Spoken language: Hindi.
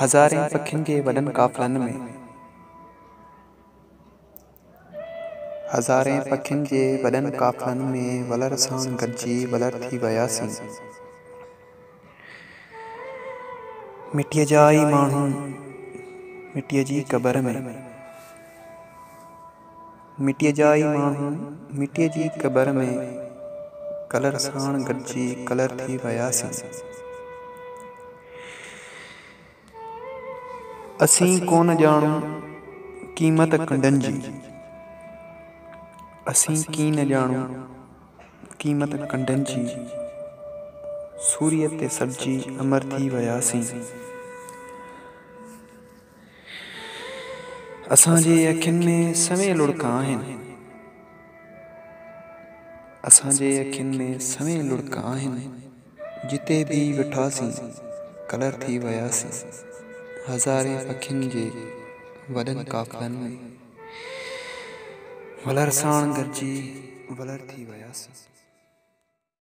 हज़ारें पखियुनि जे वॾनि काफ़िलनि में, हज़ारें पखियुनि जे वॾनि काफ़िलनि में वलर साण गॾिजी वलर थी वियासीं। मिटीअ जा ई माण्हू मिटीअ जी क़बर में, मिटीअ जा ई माण्हू मिटीअ जी क़बर में कलर साण गॾिजी कलर थी वियासीं। असीं कोन ॼाणूं क़ीमत कंडनि जी, असीं कीन ॼाणूं क़ीमत कंडनि जी, सूर्य ते सड़जी अमर थी वियासीं। असांजे अखियुनि में सवें लुड़का आहिनि, असांजे अखियुनि में सवें लुड़का आहिनि, जिते बि वेठासीं कलर थी वियासीं। हज़ारें पखियुनि जे वॾनि काफ़िलनि में वलर साण गॾिजी वलर थी वियासीं।